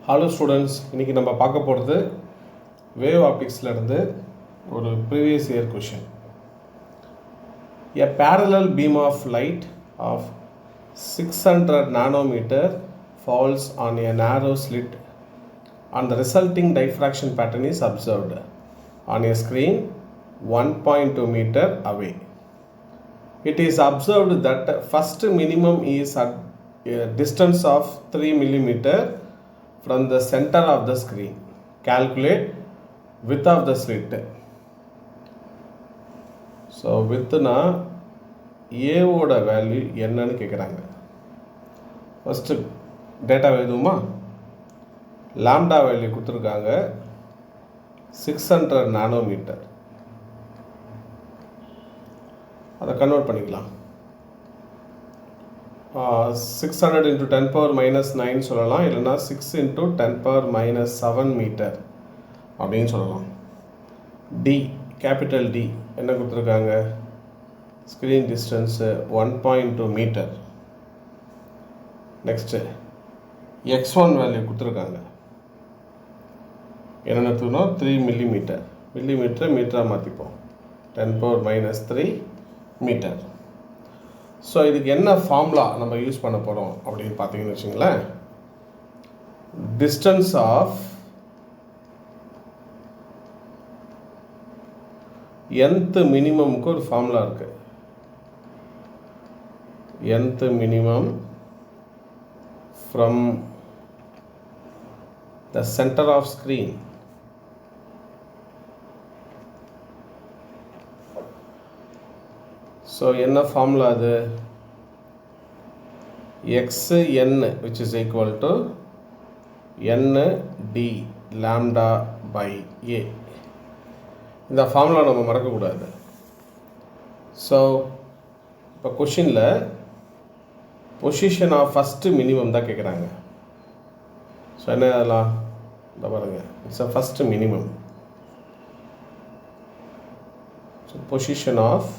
Hello students, இன்றைக்கி நம்ம பார்க்க போகிறது வேவ் ஆப்டிக்ஸ்லேருந்து ஒரு previous year question. A parallel beam of light of 600 nanometer falls on a narrow slit and the resulting diffraction pattern is observed on a screen 1.2 meter away. It is observed that first minimum is at a distance of 3 millimeter from the center of the screen. Calculate width of the slit. So width na A ஓட value என்னன்னு கேட்குறாங்க. First data எழுதுமா? Lambda value கொடுத்துருக்காங்க 600 nanometre. அதை convert பண்ணிக்கலாம். 600 into 10 power minus 9 சொல்லலாம், இல்லைனா 6 into 10 power minus 7 metre அப்படின்னு சொல்லலாம். டி, கேபிட்டல் டி என்ன கொடுத்துருக்காங்க? Screen distance 1.2 metre. Next x1 value கொடுத்துருக்காங்க. என்னென்ன எடுத்துக்கணும்? 3 மில்லிமீட்டர். மில்லிமீட்டரை மீட்டராக மாற்றிப்போம். 10 power minus 3 மீட்டர். ஸோ இதுக்கு என்ன ஃபார்முலா நம்ம யூஸ் பண்ண போகிறோம் அப்படின்னு பார்த்தீங்கன்னு வச்சுங்களேன். டிஸ்டன்ஸ் ஆஃப் nth மினிமமுக்கு ஒரு ஃபார்முலா இருக்குது. nth minimum from the centre of screen so என்ன ஃபார்முலா அது? xn which is equal to n d lambda by a. இந்த ஃபார்முலா நம்ம மறக்கக்கூடாது. ஸோ இப்போ கொஷினில் பொசிஷன் ஆஃப் ஃபஸ்ட்டு மினிமம் தான் கேட்குறாங்க. ஸோ என்ன அதெல்லாம் இந்த பாருங்கள், it's a first minimum. So position of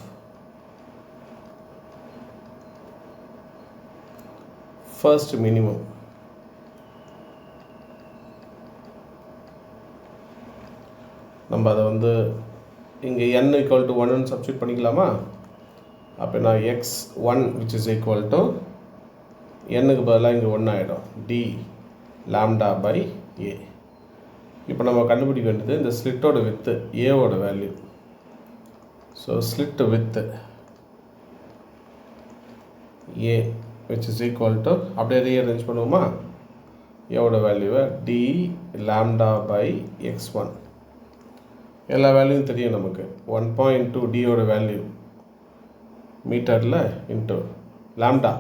first minimum. நம்ம அதை இங்கே n equal to 1 சப்ஸ்டியூட் பண்ணிக்கலாமா? அப்போ நான் x1 which is equal to n-க்கு பதிலாக இங்கே 1 ஆகிடும், d lambda by a. இப்போ நம்ம கண்டுபிடிக்க வேண்டியது இந்த ஸ்லிட்டோட வித்து, ஏவோட value. So slit with a which is equal to, அப்படியே ரீஅரேஞ்ச் பண்ணுவோமா? ஏவோட வேல்யூவை d lambda by x1. எல்லா வேல்யூவும் தெரியும் நமக்கு. 1.2 டியோட வேல்யூ மீட்டரில் into lambda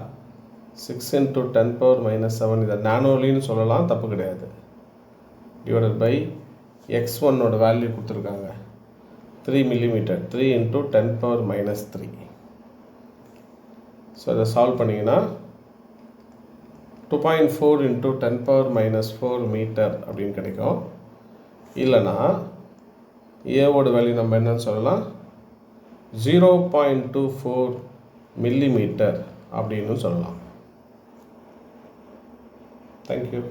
6 into 10 power minus 7, இதை நானோலின்னு சொல்லலாம், தப்பு கிடையாது. டிவைடட் பை x1ஓட வேல்யூ கொடுத்துருக்காங்க 3 millimetre. 3 into 10 power minus 3. So இதை சால்வ் பண்ணிங்கன்னா 2.4 into 10 power minus 4 மீட்டர் அப்படின்னு கிடைக்கும். இல்லைனா ஏவோட வேல்யூ நம்ம என்னன்னு சொல்லலாம்? 0.24 மில்லிமீட்டர் அப்படின்னு சொல்லலாம். தேங்க்யூ.